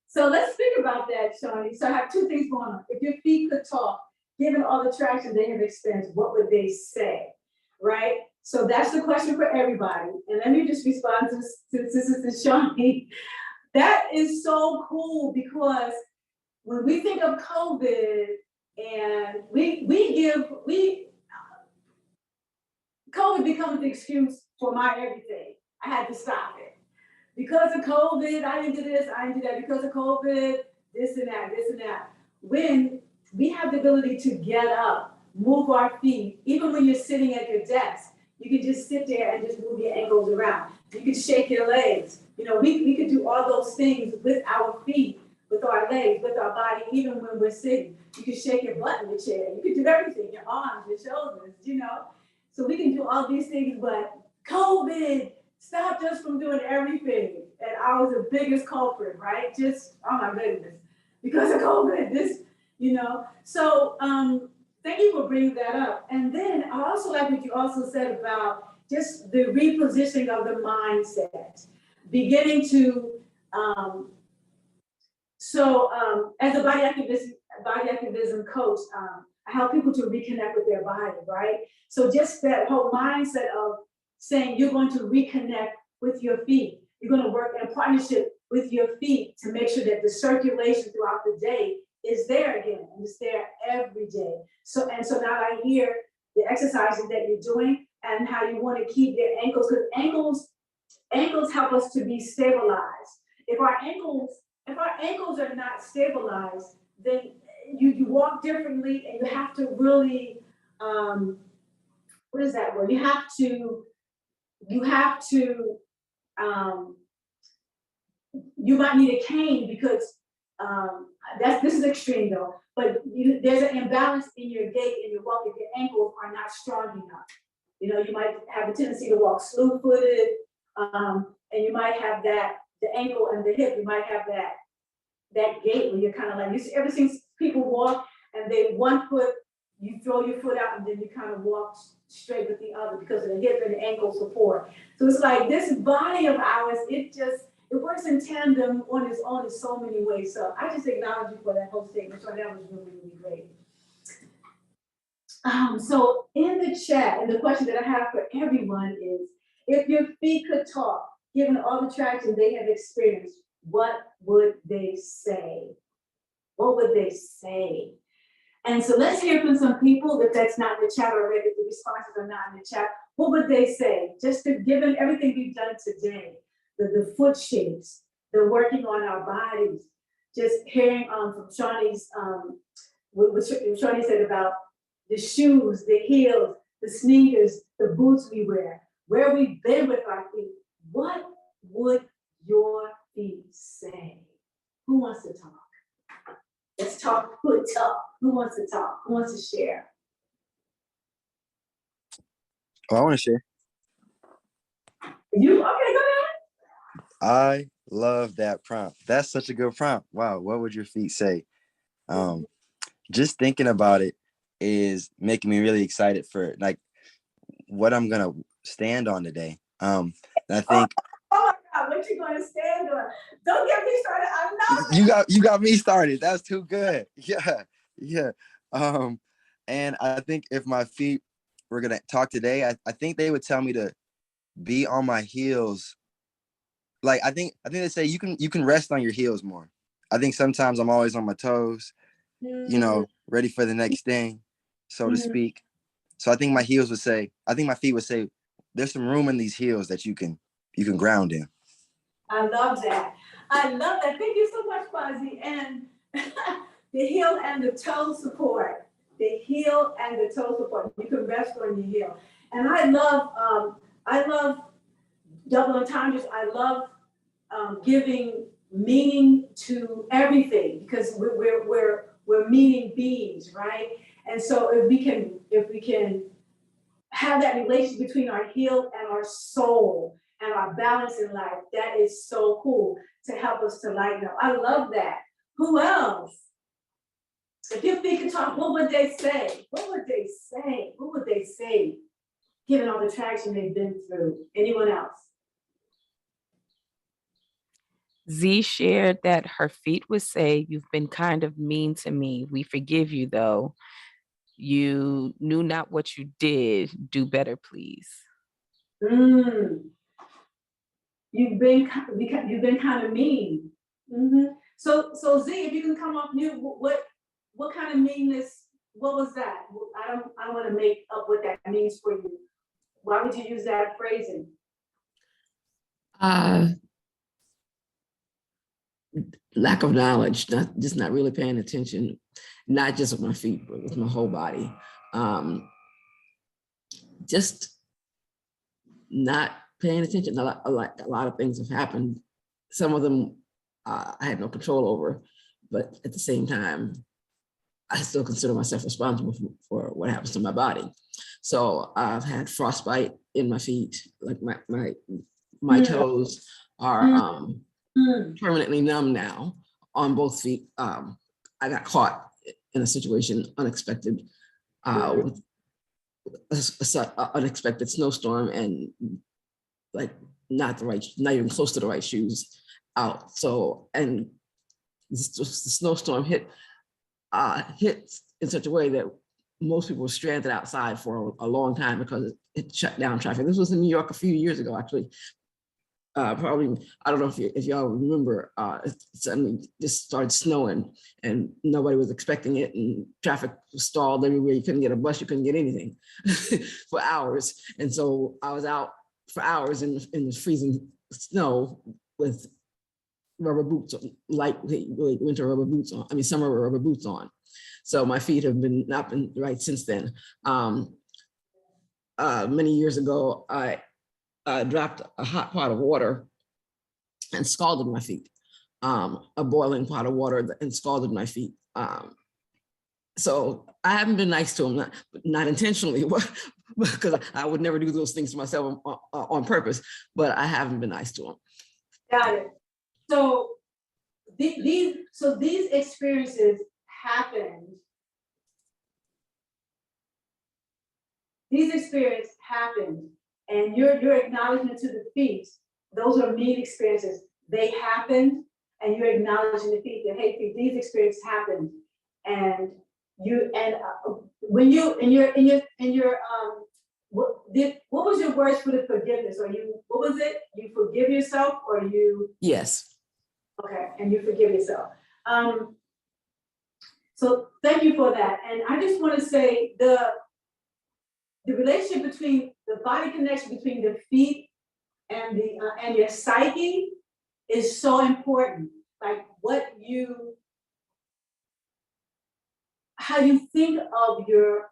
[SPEAKER 2] So let's think about that, Shani. So I have two things going on. If your feet could talk, given all the traction they have experienced, what would they say, right? So that's the question for everybody. And let me just respond to Shani. That is so cool because when we think of COVID and COVID becomes the excuse for my everything. I had to stop it. Because of COVID, I didn't do this, I didn't do that. Because of COVID, this and that, this and that. When we have the ability to get up, move our feet, even when you're sitting at your desk, you can just sit there and just move your ankles around. You can shake your legs. You know, we could do all those things with our feet, with our legs, with our body, even when we're sitting. You can shake your butt in the chair. You can do everything, your arms, your shoulders, you know. So we can do all these things, but COVID stopped us from doing everything. And I was the biggest culprit, right? Just, oh my goodness, because of COVID, this, you know. So thank you for bringing that up. And then I also like what you also said about just the repositioning of the mindset, beginning to, as a body activism coach, I help people to reconnect with their body, right? So just that whole mindset of saying you're going to reconnect with your feet. You're going to work in partnership with your feet to make sure that the circulation throughout the day is there again, and it's there every day. So now I hear the exercises that you're doing and how you want to keep your ankles, because ankles help us to be stabilized. If our ankles are not stabilized, then you walk differently, and you have to really, what is that word? You have to, you might need a cane because this is extreme though, but there's an imbalance in your gait and your walk if your ankles are not strong enough. You know, you might have a tendency to walk slew-footed, and you might have the ankle and the hip, you might have that gait where you're kind of like, you ever seen people walk and they one foot, you throw your foot out and then you kind of walk straight with the other because of the hip and ankle support. So it's like this body of ours, it works in tandem on its own in so many ways. So I just acknowledge you for that whole statement. So that was really, really great. So in the chat, and the question that I have for everyone is, if your feet could talk, given all the traction they have experienced, what would they say? What would they say? And so let's hear from some people, if that's not in the chat already, if the responses are not in the chat, what would they say? Just to given everything we've done today, the foot shapes, the working on our bodies, just hearing from Shawnee's, what Shawnee said about the shoes, the heels, the sneakers, the boots we wear, where we've been with our feet. What would your feet say? Who wants to talk? Let's talk foot talk. Who wants to talk? Who wants to share?
[SPEAKER 8] Oh, I want to share.
[SPEAKER 2] You? Okay, go ahead.
[SPEAKER 8] I love that prompt. That's such a good prompt. Wow. What would your feet say? Just thinking about it is making me really excited for like what I'm gonna stand on today. I think.
[SPEAKER 2] Oh my God, what you gonna stand on? Don't get me started. I know
[SPEAKER 8] you got me started. That's too good. Yeah. And I think if my feet were gonna talk today, I think they would tell me to be on my heels. Like I think they say you can rest on your heels more. I think sometimes I'm always on my toes, ready for the next thing, so to speak. So I think my feet would say, there's some room in these heels that you can ground in.
[SPEAKER 2] I love that. I love that. Thank you so much, Quasi. And the heel and the toe support. The heel and the toe support. You can rest on your heel. And I love double entendres. I love giving meaning to everything because we're meaning beings, right? And so if we can have that relationship between our heel and our soul and our balance in life, that is so cool to help us to lighten up. I love that. Who else? If your feet could talk, what would they say? What would they say? What would they say, given all the traction they've been through? Anyone else?
[SPEAKER 6] Z shared that her feet would say, "You've been kind of mean to me. We forgive you, though. You knew not what you did. Do better, please."
[SPEAKER 2] You've been kind of mean. So Z, if you can come off mute, what kind of meanness? What was that? I don't want to make up what that means for you. Why would you use that phrasing?
[SPEAKER 5] Lack of knowledge, not really paying attention, not just with my feet, but with my whole body. Just not paying attention. A lot of things have happened. Some of them I had no control over, but at the same time, I still consider myself responsible for what happens to my body. So I've had frostbite in my feet, like my toes are permanently numb now on both feet. I got caught in a situation unexpected with an unexpected snowstorm and like not even close to the right shoes out. So, and the snowstorm hit in such a way that most people were stranded outside for a long time because it shut down traffic. This was in New York a few years ago, actually. Probably, I don't know if y'all remember, it suddenly just started snowing and nobody was expecting it and traffic was stalled everywhere. You couldn't get a bus, you couldn't get anything for hours. And so I was out for hours in the freezing snow with rubber boots, light winter rubber boots on, summer rubber boots on. So my feet have not been right since then. Many years ago, I dropped a hot pot of water and scalded my feet, a boiling pot of water and scalded my feet. So I haven't been nice to them, not intentionally, because I would never do those things to myself on purpose, but I haven't been nice to them.
[SPEAKER 2] Got it. So these experiences happened these experiences happened, and your acknowledgement to the feet, those are me experiences. They happened, and you're acknowledging the feet that, hey, feet, these experiences happened, and when you in your what was your words for the forgiveness? Or what was it? You forgive yourself, or you?
[SPEAKER 5] Yes.
[SPEAKER 2] Okay, and you forgive yourself. So thank you for that. And I just want to say the relationship between the body connection between the feet and your psyche is so important. Like how you think of your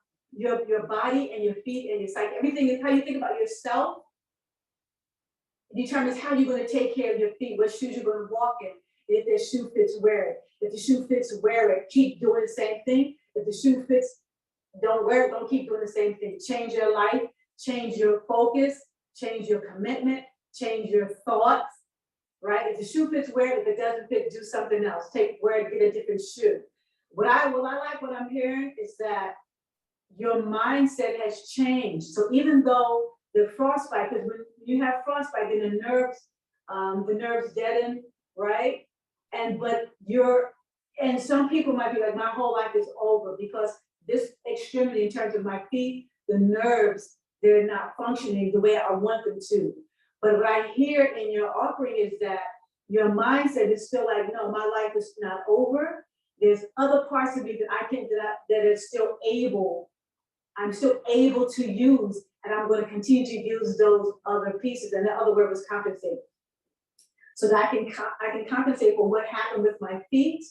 [SPEAKER 2] body and your feet and your psyche. Everything is how you think about yourself determines how you're going to take care of your feet, what shoes you're going to walk in. If the shoe fits, wear it. If the shoe fits, wear it. Keep doing the same thing. If the shoe fits, don't wear it. Don't keep doing the same thing. Change your life, change your focus, change your commitment, change your thoughts, right? If the shoe fits, wear it. If it doesn't fit, do something else. Wear it, get a different shoe. What I like, what I'm hearing is that your mindset has changed. So even though the frostbite, because when you have frostbite, then the nerves deaden, right? And some people might be like, my whole life is over, because this extremity in terms of my feet, the nerves, they're not functioning the way I want them to. But what I hear in your offering is that your mindset is still like, no, my life is not over. There's other parts of me that are still able. I'm still able to use, and I'm going to continue to use those other pieces. And the other word was compensate. So that I can compensate for what happened with my feet,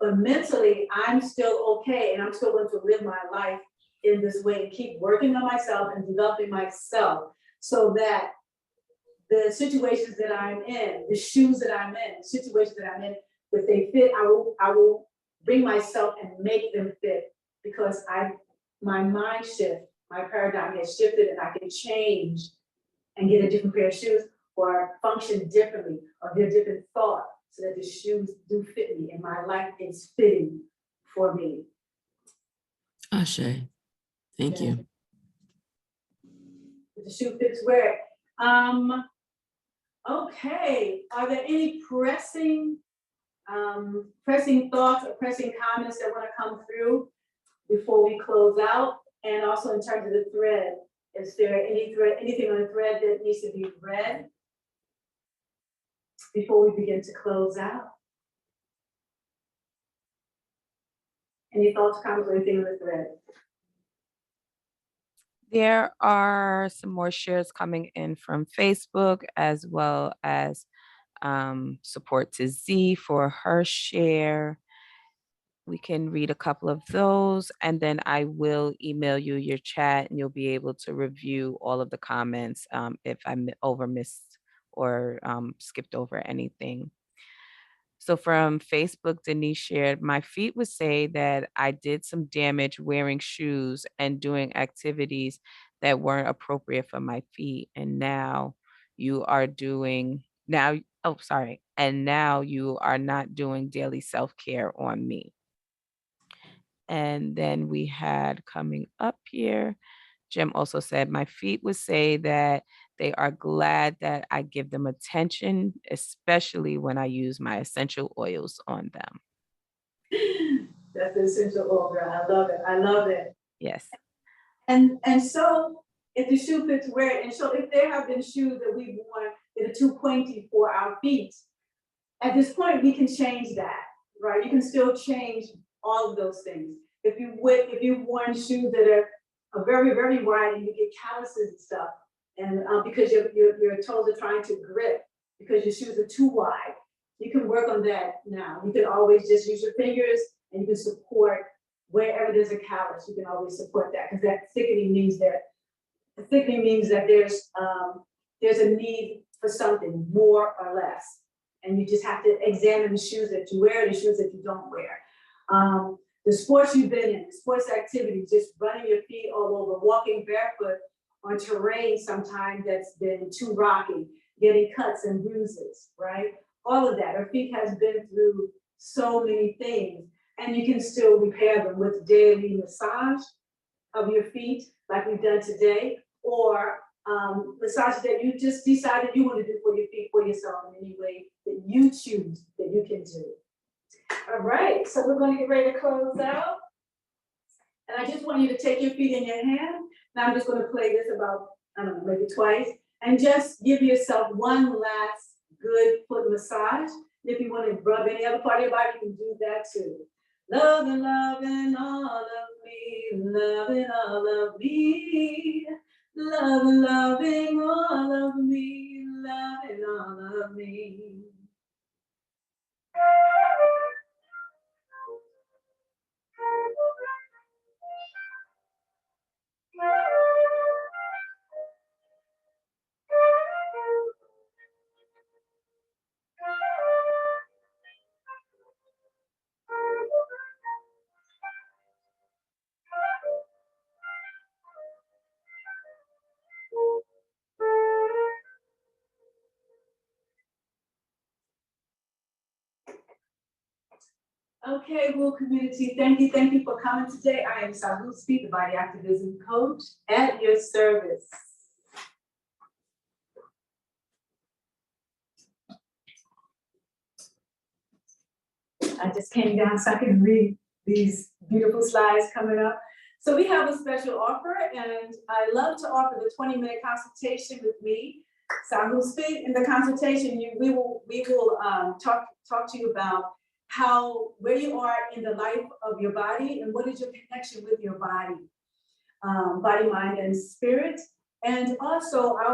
[SPEAKER 2] but mentally I'm still okay, and I'm still going to live my life in this way and keep working on myself and developing myself, so that the situations that I'm in, the shoes that I'm in, the situations that I'm in, if they fit, I will bring myself and make them fit, because my mind shift, my paradigm has shifted, and I can change and get a different pair of shoes, or function differently, or get a different thought, so that the shoes do fit me and my life is fitting for me.
[SPEAKER 5] Ashe. Thank you.
[SPEAKER 2] If the shoe fits, wear it. Okay, are there any pressing thoughts or pressing comments that want to come through before we close out? And also in terms of the thread, is there anything on the thread that needs to be read before we begin to close out? Any thoughts, comments, or anything on the thread?
[SPEAKER 6] There are some more shares coming in from Facebook, as well as support to Z for her share. We can read a couple of those, and then I will email you your chat, and you'll be able to review all of the comments if I missed or skipped over anything. So from Facebook, Denise shared, my feet would say that I did some damage wearing shoes and doing activities that weren't appropriate for my feet. And now you are and now you are not doing daily self-care on me. And then we had coming up here, Jim also said, my feet would say that they are glad that I give them attention, especially when I use my essential oils on them.
[SPEAKER 2] That's the essential oil, girl. I love it. I love it.
[SPEAKER 6] Yes.
[SPEAKER 2] And so if the shoe fits, wear it. And so if there have been shoes that we've worn that are too pointy for our feet, at this point we can change that, right? You can still change all of those things. If you've worn shoes that are very, very wide and you get calluses and stuff, and because your toes are trying to grip because your shoes are too wide, you can work on that now. You can always just use your fingers, and you can support wherever there's a callus. You can always support that, because that thickening means that there's a need for something more or less, and you just have to examine the shoes that you wear, the shoes that you don't wear. The sports you've been in, the sports activities, just running your feet all over, walking barefoot on terrain sometimes that's been too rocky, getting cuts and bruises, right? All of that. Our feet has been through so many things, and you can still repair them with daily massage, of your feet, like we've done today, or massages that you just decided you want to do for your feet for yourself in any way that you choose that you can do. All right, so we're going to get ready to close out. And I just want you to take your feet in your hand. Now I'm just going to play this about, I don't know, maybe twice, and just give yourself one last good foot massage. If you want to rub any other part of your body, you can do that too. Loving, loving all of me, loving all of me. Loving, loving all of me, loving all of me. Okay, Wool community, thank you for coming today. I am Sahuspete, the body activism coach at your service. I just came down so I can read these beautiful slides coming up. So we have a special offer, and I love to offer the 20-minute consultation with me, Sahuspete. In the consultation, we will talk to you about where you are in the life of your body and what is your connection with your body, body, mind, and spirit. And also I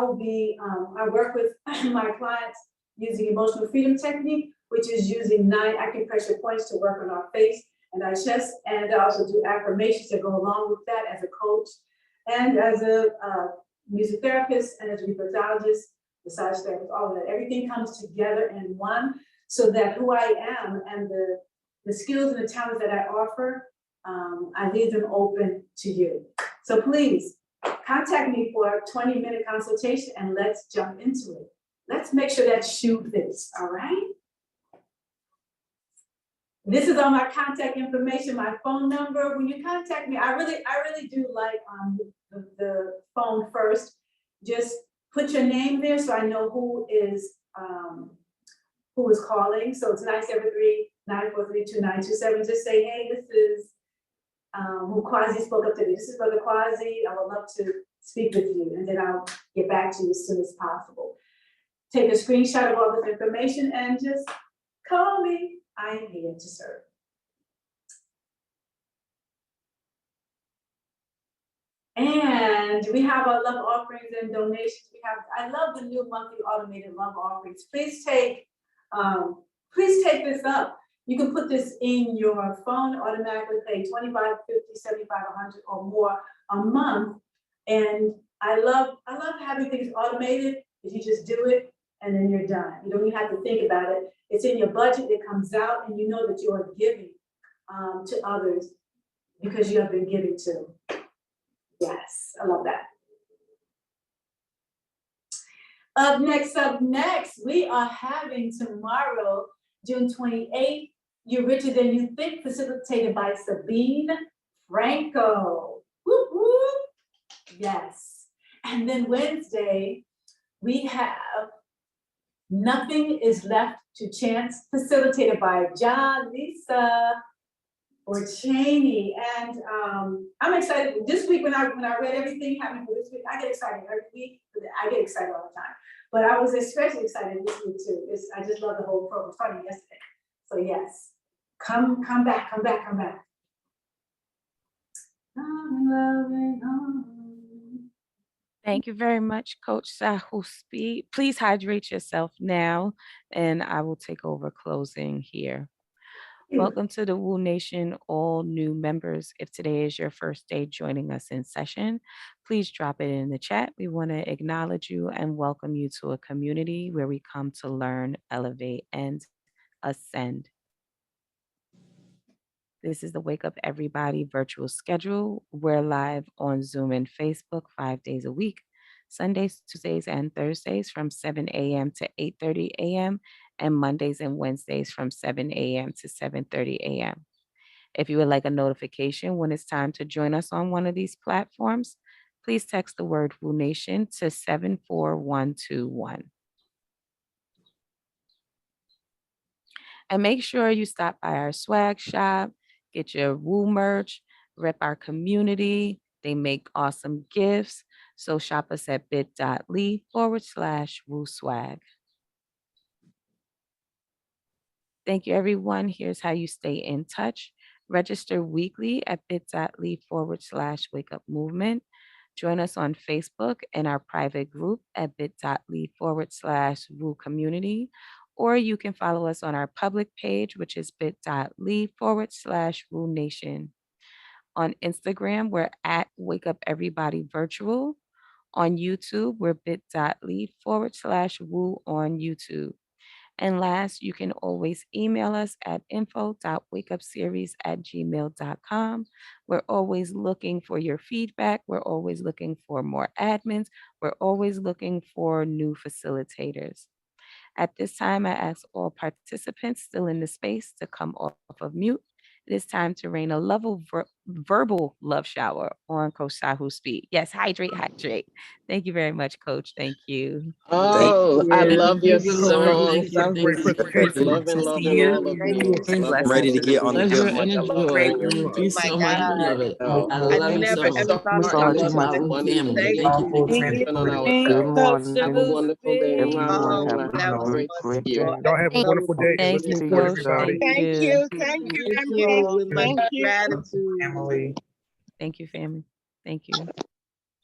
[SPEAKER 2] work with my clients using emotional freedom technique, which is using 9 acupressure points to work on our face and our chest. And I also do affirmations that go along with that as a coach and as a music therapist and as a reflexologist, massage therapist, all of that. Everything comes together in one, so that who I am and the skills and the talents that I offer, I leave them open to you. So please contact me for a 20-minute consultation and let's jump into it. Let's make sure that shoe fits, all right? This is all my contact information, my phone number. When you contact me, I really do like the phone first. Just put your name there so I know who is calling. So it's 973-943-2927. Just say, hey, this is who Quasi spoke up to me. This is Brother Quasi. I would love to speak with you, and then I'll get back to you as soon as possible. Take a screenshot of all this information and just call me. I am here to serve. And we have our love offerings and donations. I love the new monthly automated love offerings. Please take this up. You can put this in your phone, automatically pay $25, $50, $75, $100 or more a month. And I love having things automated, because you just do it and then you're done. You don't even have to think about it. It's in your budget, it comes out, and you know that you are giving to others because you have been giving to. Yes, I love that. Up next, we are having tomorrow, June 28th, You're Richer Than You Think, facilitated by Sabine Franco. Whoop, whoop. Yes. And then Wednesday, we have Nothing Is Left to Chance, facilitated by John Lisa or Cheney. And I'm excited. This week, when I read everything happening for this week, I get excited every week. I get excited all the time. But I was especially excited this week too. I just love the whole program. Starting yesterday. So yes, come back.
[SPEAKER 6] Thank you very much, Coach Sahuspete. Please hydrate yourself now, and I will take over closing here. Welcome to the Woo Nation, all new members. If today is your first day joining us in session, please drop it in the chat. We want to acknowledge you and welcome you to a community where we come to learn, elevate, and ascend. This is the Wake Up Everybody virtual schedule. We're live on Zoom and Facebook 5 days a week, Sundays, Tuesdays, and Thursdays from 7 a.m. to 8:30 a.m., and Mondays and Wednesdays from 7 a.m. to 7:30 a.m. If you would like a notification when it's time to join us on one of these platforms, please text the word Woo Nation to 74121. And make sure you stop by our swag shop, get your Woo merch, rep our community. They make awesome gifts. So shop us at bit.ly/Woo swag. Thank you, everyone. Here's how you stay in touch. Register weekly at bit.ly/wake up movement. Join us on Facebook in our private group at bit.ly/Woo community. Or you can follow us on our public page, which is bit.ly/Woo Nation. On Instagram, we're at Wake Up Everybody Virtual. On YouTube, we're bit.ly/Woo on YouTube. And last, you can always email us at info.wakeupseries@gmail.com. We're always looking for your feedback. We're always looking for more admins. We're always looking for new facilitators. At this time, I ask all participants still in the space to come off of mute. It is time to rain a verbal love shower on Coach Sahuspete. Yes, hydrate, hydrate. Thank you very much, Coach. Thank you.
[SPEAKER 8] Thank
[SPEAKER 9] Oh, I
[SPEAKER 6] Thank
[SPEAKER 9] love your
[SPEAKER 6] you,
[SPEAKER 3] Coach,
[SPEAKER 6] Lord.
[SPEAKER 3] thank
[SPEAKER 9] song,
[SPEAKER 6] Thank
[SPEAKER 3] you for
[SPEAKER 6] you.
[SPEAKER 3] the
[SPEAKER 6] Thank
[SPEAKER 3] great
[SPEAKER 6] you.
[SPEAKER 9] Sahuspete.
[SPEAKER 3] presentation.
[SPEAKER 6] Good
[SPEAKER 9] Loving,
[SPEAKER 6] to see
[SPEAKER 9] loving
[SPEAKER 6] you.
[SPEAKER 9] all of
[SPEAKER 7] Thank
[SPEAKER 9] you.
[SPEAKER 7] you.
[SPEAKER 6] And
[SPEAKER 8] I'm ready to
[SPEAKER 6] blessings.
[SPEAKER 8] get on the
[SPEAKER 5] Pleasure
[SPEAKER 8] good
[SPEAKER 5] and a
[SPEAKER 8] mic.
[SPEAKER 5] joy.
[SPEAKER 9] Loving you
[SPEAKER 5] Thank you
[SPEAKER 9] all.
[SPEAKER 5] so much. I love it.
[SPEAKER 9] Oh,
[SPEAKER 5] I
[SPEAKER 9] I
[SPEAKER 5] love you
[SPEAKER 9] never
[SPEAKER 5] so.
[SPEAKER 9] thought
[SPEAKER 6] Much
[SPEAKER 9] I
[SPEAKER 6] all
[SPEAKER 9] would
[SPEAKER 6] too
[SPEAKER 5] Love
[SPEAKER 9] see
[SPEAKER 6] much.
[SPEAKER 5] our
[SPEAKER 9] the
[SPEAKER 5] Woo
[SPEAKER 9] day
[SPEAKER 5] family.
[SPEAKER 9] today.
[SPEAKER 5] Thank you. Thank you.
[SPEAKER 9] Even on our
[SPEAKER 10] Good
[SPEAKER 9] platform. Have a
[SPEAKER 10] morning,
[SPEAKER 9] wonderful day.
[SPEAKER 10] everyone. Have a
[SPEAKER 9] That was
[SPEAKER 10] great,
[SPEAKER 9] great to
[SPEAKER 10] great
[SPEAKER 9] hear.
[SPEAKER 10] day.
[SPEAKER 3] Y'all have a wonderful day and
[SPEAKER 6] Thank
[SPEAKER 3] let's
[SPEAKER 6] you,
[SPEAKER 3] move
[SPEAKER 10] See
[SPEAKER 3] forward,
[SPEAKER 6] Coach.
[SPEAKER 10] yourself.
[SPEAKER 3] everybody.
[SPEAKER 6] Thank you.
[SPEAKER 7] Thank you with much
[SPEAKER 3] Yeah.
[SPEAKER 7] gratitude.
[SPEAKER 1] Family.
[SPEAKER 6] Thank you, family. Thank you.